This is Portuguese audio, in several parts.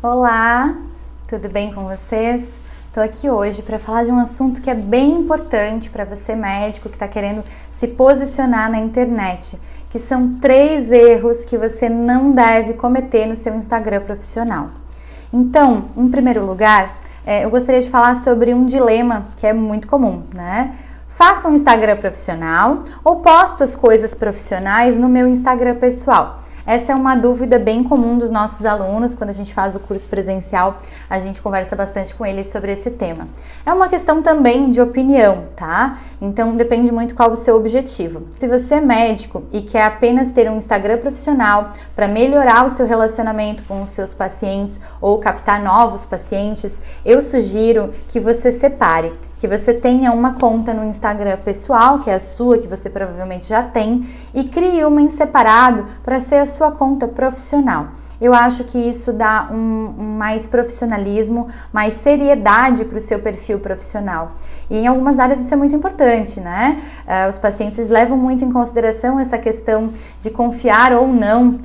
Olá, tudo bem com vocês? Estou aqui hoje para falar de um assunto que é bem importante para você médico que está querendo se posicionar na internet, que são 3 erros que você não deve cometer no seu Instagram profissional. Então, em primeiro lugar, eu gostaria de falar sobre um dilema que é muito comum, né? Faço um Instagram profissional ou posto as coisas profissionais no meu Instagram pessoal? Essa é uma dúvida bem comum dos nossos alunos. Quando a gente faz o curso presencial, a gente conversa bastante com eles sobre esse tema. É uma questão também de opinião, tá? Então depende muito qual o seu objetivo. Se você é médico e quer apenas ter um Instagram profissional para melhorar o seu relacionamento com os seus pacientes ou captar novos pacientes, eu sugiro que você separe, que você tenha uma conta no Instagram pessoal, que é a sua, que você provavelmente já tem, e crie uma em separado para ser a sua conta profissional. Eu acho que isso dá mais profissionalismo, mais seriedade para o seu perfil profissional. E em algumas áreas isso é muito importante, né? Os pacientes levam muito em consideração essa questão de confiar ou não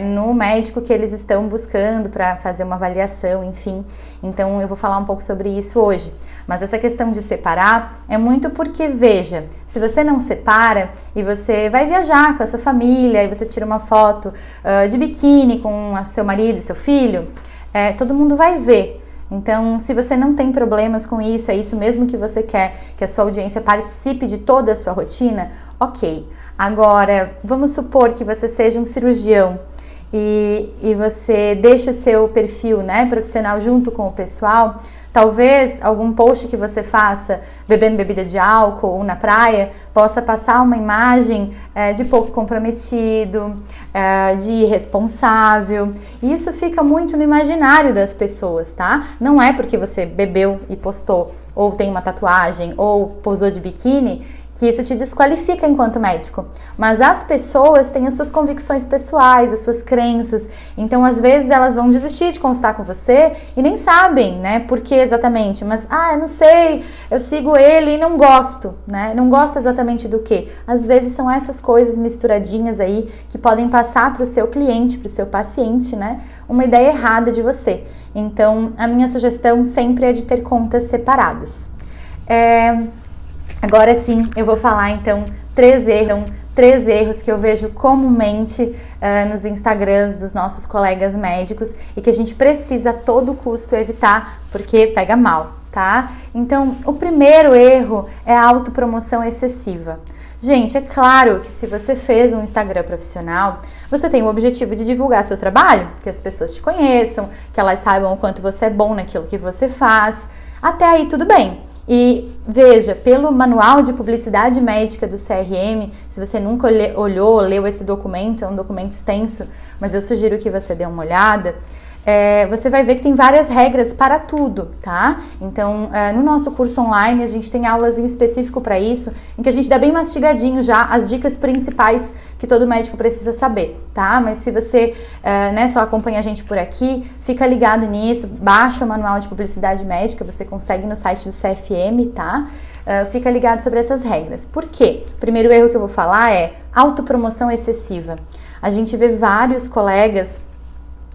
no médico que eles estão buscando para fazer uma avaliação, enfim. Então eu vou falar um pouco sobre isso hoje. Mas essa questão de separar é muito porque, veja, se você não separa e você vai viajar com a sua família e você tira uma foto de biquíni com o seu marido, seu filho, todo mundo vai ver. Então, se você não tem problemas com isso, é isso mesmo que você quer, que a sua audiência participe de toda a sua rotina, ok. Agora, vamos supor que você seja um cirurgião e você deixa o seu perfil, né, profissional junto com o pessoal. Talvez algum post que você faça bebendo bebida de álcool ou na praia possa passar uma imagem de pouco comprometido, de irresponsável. E isso fica muito no imaginário das pessoas, tá? Não é porque você bebeu e postou, ou tem uma tatuagem, ou posou de biquíni, que isso te desqualifica enquanto médico. Mas as pessoas têm as suas convicções pessoais, as suas crenças. Então, às vezes, elas vão desistir de consultar com você e nem sabem, né, por que exatamente. Mas, eu não sei, eu sigo ele e não gosto, né? Não gosto exatamente do quê? Às vezes, são essas coisas misturadinhas aí que podem passar para o seu cliente, para o seu paciente, né, uma ideia errada de você. Então, a minha sugestão sempre é de ter contas separadas. Agora sim, eu vou falar então 3 erros que eu vejo comumente nos Instagrams dos nossos colegas médicos e que a gente precisa a todo custo evitar, porque pega mal, tá? Então, o primeiro erro é a autopromoção excessiva. Gente, é claro que se você fez um Instagram profissional, você tem o objetivo de divulgar seu trabalho, que as pessoas te conheçam, que elas saibam o quanto você é bom naquilo que você faz. Até aí tudo bem. E veja, pelo manual de publicidade médica do CRM, se você nunca olhou ou leu esse documento, é um documento extenso, mas eu sugiro que você dê uma olhada, você vai ver que tem várias regras para tudo, tá? Então, no nosso curso online, a gente tem aulas em específico para isso, em que a gente dá bem mastigadinho já as dicas principais que todo médico precisa saber, tá? Mas se você só acompanha a gente por aqui, fica ligado nisso, baixa o manual de publicidade médica, você consegue no site do CFM, tá? Fica ligado sobre essas regras. Por quê? O primeiro erro que eu vou falar é autopromoção excessiva. A gente vê vários colegas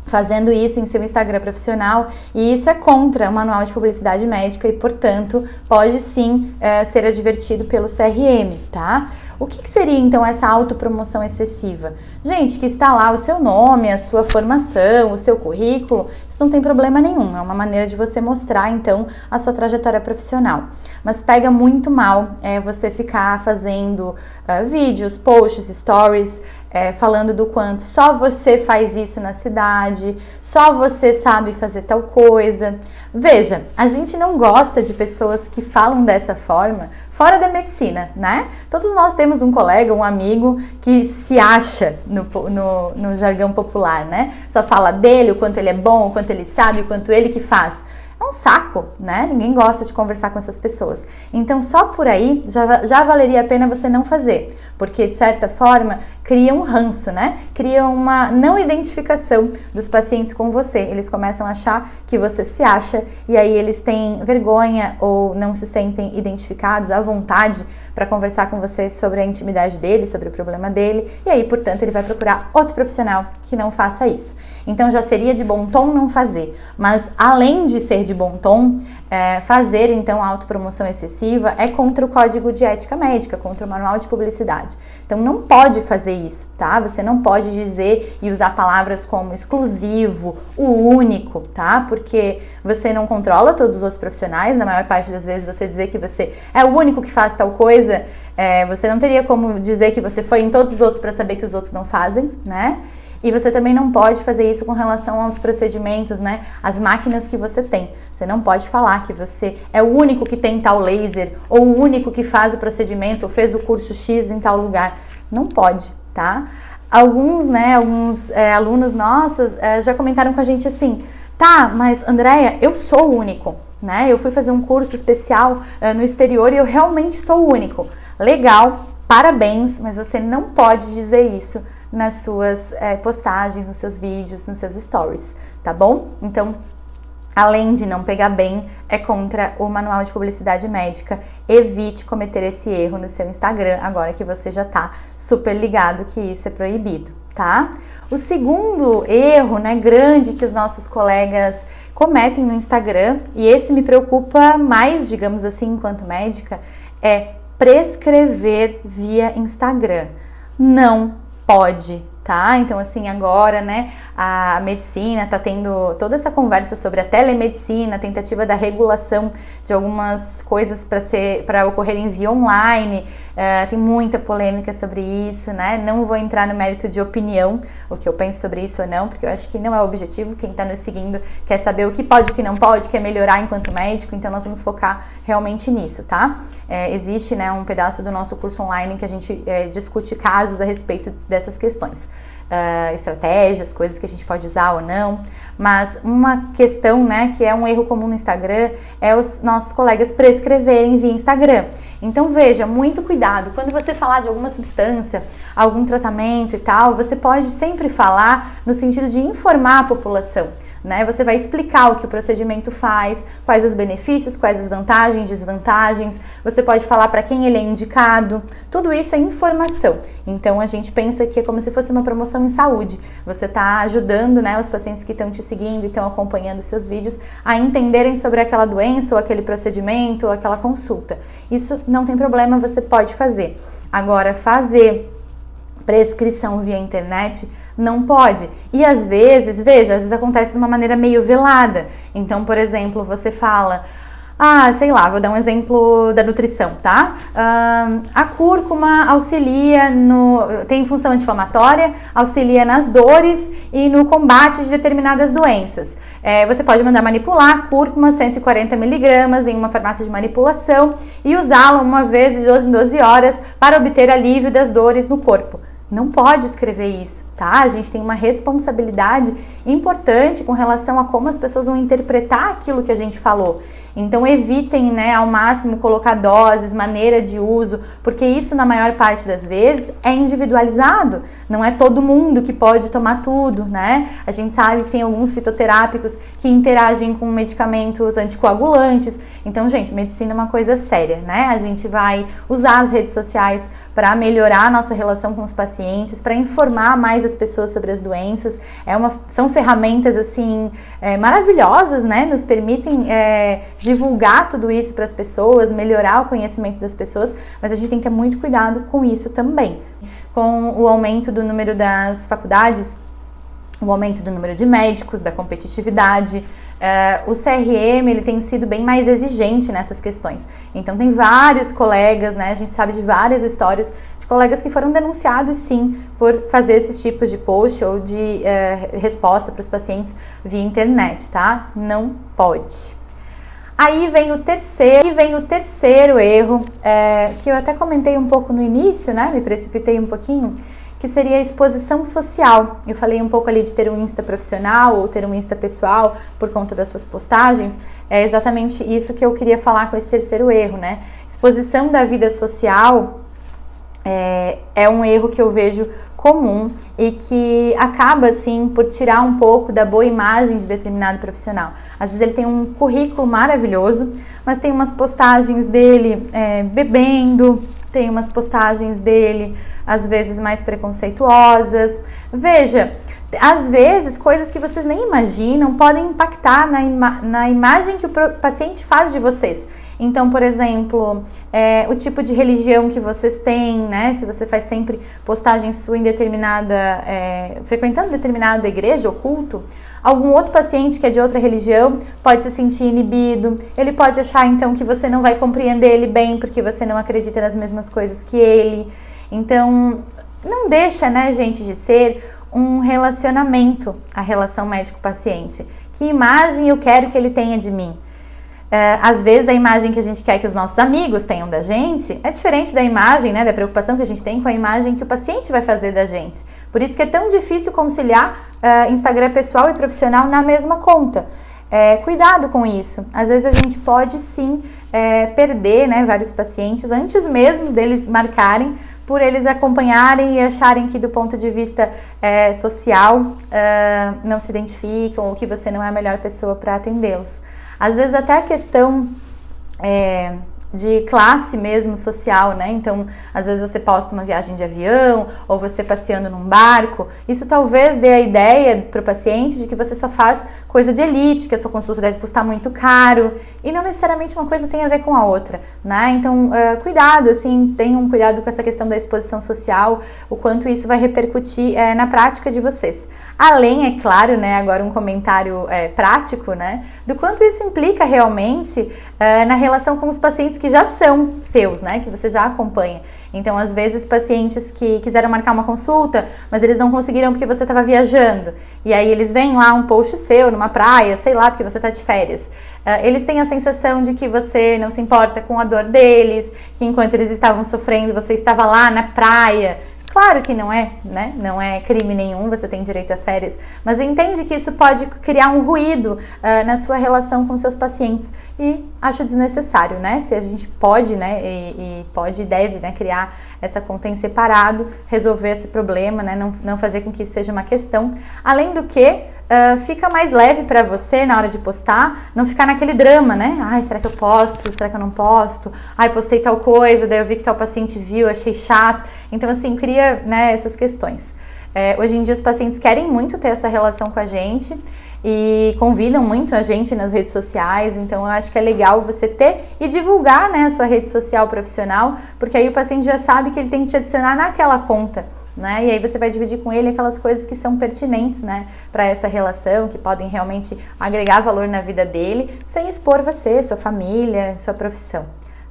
fazendo isso em seu Instagram profissional e isso é contra o manual de publicidade médica e, portanto, pode sim ser advertido pelo CRM, tá? O que seria então essa autopromoção excessiva? Gente, que está lá o seu nome, a sua formação, o seu currículo, isso não tem problema nenhum, é uma maneira de você mostrar então a sua trajetória profissional. Mas pega muito mal você ficar fazendo vídeos, posts, stories, falando do quanto só você faz isso na cidade, só você sabe fazer tal coisa. Veja, a gente não gosta de pessoas que falam dessa forma fora da medicina, né? Todos nós temos um colega, um amigo que se acha no jargão popular, né? Só fala dele, o quanto ele é bom, o quanto ele sabe, o quanto ele que faz. É um saco, né? Ninguém gosta de conversar com essas pessoas. Então, só por aí já valeria a pena você não fazer, porque, de certa forma, cria um ranço, né? Cria uma não identificação dos pacientes com você. Eles começam a achar que você se acha e aí eles têm vergonha ou não se sentem identificados à vontade para conversar com você sobre a intimidade dele, sobre o problema dele, e aí, portanto, ele vai procurar outro profissional que não faça isso. Então já seria de bom tom não fazer. Mas além de ser de bom tom, fazer então autopromoção excessiva é contra o Código de Ética Médica, contra o Manual de Publicidade. Então não pode fazer isso, tá? Você não pode dizer e usar palavras como exclusivo, o único, tá? Porque você não controla todos os outros profissionais, na maior parte das vezes você dizer que você é o único que faz tal coisa, você não teria como dizer que você foi em todos os outros para saber que os outros não fazem, né? E você também não pode fazer isso com relação aos procedimentos, né? As máquinas que você tem. Você não pode falar que você é o único que tem tal laser, ou o único que faz o procedimento, ou fez o curso X em tal lugar. Não pode, tá? Alguns alunos nossos já comentaram com a gente assim, tá, mas Andréia, eu sou o único, né? Eu fui fazer um curso especial no exterior e eu realmente sou o único. Legal, parabéns, mas você não pode dizer isso nas suas postagens, nos seus vídeos, nos seus stories, tá bom? Então, além de não pegar bem, é contra o Manual de Publicidade Médica. Evite cometer esse erro no seu Instagram, agora que você já tá super ligado que isso é proibido, tá? O segundo erro, né, grande que os nossos colegas cometem no Instagram, e esse me preocupa mais, digamos assim, enquanto médica, é prescrever via Instagram. Não pode, tá? Então, assim, agora, né, a medicina tá tendo toda essa conversa sobre a telemedicina, a tentativa da regulação de algumas coisas para ocorrerem via online, tem muita polêmica sobre isso, né? Não vou entrar no mérito de opinião, o que eu penso sobre isso ou não, porque eu acho que não é o objetivo. Quem tá nos seguindo quer saber o que pode, o que não pode, quer melhorar enquanto médico, então nós vamos focar realmente nisso, tá? Existe, né, um pedaço do nosso curso online que a gente discute casos a respeito dessas questões. Estratégias, coisas que a gente pode usar ou não, mas uma questão, né, que é um erro comum no Instagram é os nossos colegas prescreverem via Instagram. Então veja, muito cuidado, quando você falar de alguma substância, algum tratamento e tal, você pode sempre falar no sentido de informar a população, né? Você vai explicar o que o procedimento faz, quais os benefícios, quais as vantagens, desvantagens, você pode falar para quem ele é indicado, tudo isso é informação. Então a gente pensa que é como se fosse uma promoção em saúde, você está ajudando, né, os pacientes que estão te seguindo e estão acompanhando os seus vídeos a entenderem sobre aquela doença ou aquele procedimento ou aquela consulta. Isso não tem problema, você pode fazer. Agora, fazer prescrição via internet não pode. E às vezes, veja, às vezes acontece de uma maneira meio velada. Então, por exemplo, você fala, sei lá, vou dar um exemplo da nutrição, tá? A cúrcuma auxilia tem função anti-inflamatória, auxilia nas dores e no combate de determinadas doenças. Você pode mandar manipular cúrcuma 140 miligramas em uma farmácia de manipulação e usá-la uma vez de 12 em 12 horas para obter alívio das dores no corpo. Não pode escrever isso, tá? A gente tem uma responsabilidade importante com relação a como as pessoas vão interpretar aquilo que a gente falou. Então evitem, né, ao máximo colocar doses, maneira de uso, porque isso na maior parte das vezes é individualizado. Não é todo mundo que pode tomar tudo, né? A gente sabe que tem alguns fitoterápicos que interagem com medicamentos anticoagulantes. Então, gente, medicina é uma coisa séria, né? A gente vai usar as redes sociais para melhorar a nossa relação com os pacientes, para informar mais as pessoas sobre as doenças. São ferramentas, assim, maravilhosas, né? Nos permitem divulgar tudo isso para as pessoas, melhorar o conhecimento das pessoas, mas a gente tem que ter muito cuidado com isso também. Com o aumento do número das faculdades, o aumento do número de médicos, da competitividade, o CRM ele tem sido bem mais exigente nessas questões. Então tem vários colegas, né, a gente sabe de várias histórias de colegas que foram denunciados sim por fazer esses tipos de post ou de resposta para os pacientes via internet, tá? Não pode. Aí vem o terceiro erro, que eu até comentei um pouco no início, né? Me precipitei um pouquinho, que seria a exposição social. Eu falei um pouco ali de ter um Insta profissional ou ter um Insta pessoal por conta das suas postagens. É exatamente isso que eu queria falar com esse terceiro erro, né? Exposição da vida social é um erro que eu vejo comum e que acaba, assim, por tirar um pouco da boa imagem de determinado profissional. Às vezes ele tem um currículo maravilhoso, mas tem umas postagens dele bebendo, tem umas postagens dele, às vezes, mais preconceituosas. Veja, Às vezes, coisas que vocês nem imaginam podem impactar na imagem que o paciente faz de vocês. Então, por exemplo, o tipo de religião que vocês têm, né? Se você faz sempre postagem sua em frequentando determinada igreja ou culto, algum outro paciente que é de outra religião pode se sentir inibido, ele pode achar então que você não vai compreender ele bem porque você não acredita nas mesmas coisas que ele. Então, não deixa, né, gente, de ser um relacionamento, a relação médico-paciente. Que imagem eu quero que ele tenha de mim? Às vezes a imagem que a gente quer que os nossos amigos tenham da gente é diferente da imagem, né, da preocupação que a gente tem com a imagem que o paciente vai fazer da gente. Por isso que é tão difícil conciliar Instagram pessoal e profissional na mesma conta. Cuidado com isso. Às vezes a gente pode sim perder, né, vários pacientes antes mesmo deles marcarem, por eles acompanharem e acharem que do ponto de vista social não se identificam ou que você não é a melhor pessoa para atendê-los. Às vezes até a questão de classe mesmo social, né? Então, às vezes você posta uma viagem de avião ou você passeando num barco. Isso talvez dê a ideia para o paciente de que você só faz coisa de elite, que a sua consulta deve custar muito caro e não necessariamente uma coisa tem a ver com a outra, né? Então, cuidado, assim, tenham cuidado com essa questão da exposição social, o quanto isso vai repercutir na prática de vocês. Além, é claro, né, agora um comentário prático, né, do quanto isso implica realmente na relação com os pacientes que já são seus, né, que você já acompanha. Então, às vezes, pacientes que quiseram marcar uma consulta, mas eles não conseguiram porque você estava viajando. E aí eles veem lá um post seu numa praia, sei lá, porque você está de férias. Eles têm a sensação de que você não se importa com a dor deles, que enquanto eles estavam sofrendo, você estava lá na praia. Claro que não é, né? Não é crime nenhum, você tem direito a férias, mas entende que isso pode criar um ruído na sua relação com seus pacientes e acho desnecessário, né? Se a gente pode, né, e pode e deve, né, criar essa conta em separado, resolver esse problema, né, não fazer com que isso seja uma questão. Além do que, fica mais leve para você na hora de postar, não ficar naquele drama, né? Ai, será que eu posto? Será que eu não posto? Ai, postei tal coisa, daí eu vi que tal paciente viu, achei chato. Então, assim, cria, né, essas questões. Hoje em dia, os pacientes querem muito ter essa relação com a gente e convidam muito a gente nas redes sociais, então eu acho que é legal você ter e divulgar, né, a sua rede social profissional, porque aí o paciente já sabe que ele tem que te adicionar naquela conta, né? E aí você vai dividir com ele aquelas coisas que são pertinentes, né, para essa relação, que podem realmente agregar valor na vida dele, sem expor você, sua família, sua profissão.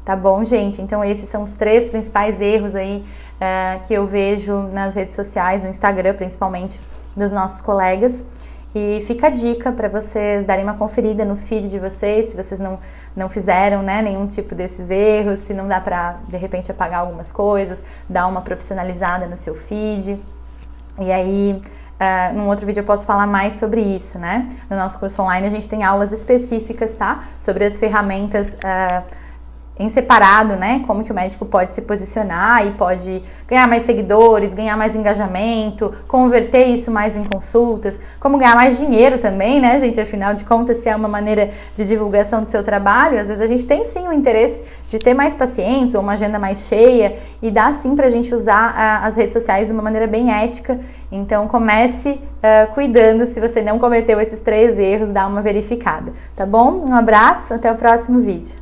Tá bom, gente? Então esses são os 3 principais erros aí que eu vejo nas redes sociais, no Instagram principalmente, dos nossos colegas. E fica a dica para vocês darem uma conferida no feed de vocês, se vocês não fizeram, né, nenhum tipo desses erros, se não dá para, de repente, apagar algumas coisas, dar uma profissionalizada no seu feed. E aí, num outro vídeo eu posso falar mais sobre isso, né? No nosso curso online a gente tem aulas específicas, tá? Sobre as ferramentas em separado, né? Como que o médico pode se posicionar e pode ganhar mais seguidores, ganhar mais engajamento, converter isso mais em consultas, como ganhar mais dinheiro também, né, gente? Afinal de contas, se é uma maneira de divulgação do seu trabalho, às vezes a gente tem sim o interesse de ter mais pacientes ou uma agenda mais cheia e dá sim pra gente usar as redes sociais de uma maneira bem ética. Então comece cuidando, se você não cometeu esses 3 erros, dá uma verificada, tá bom? Um abraço, até o próximo vídeo.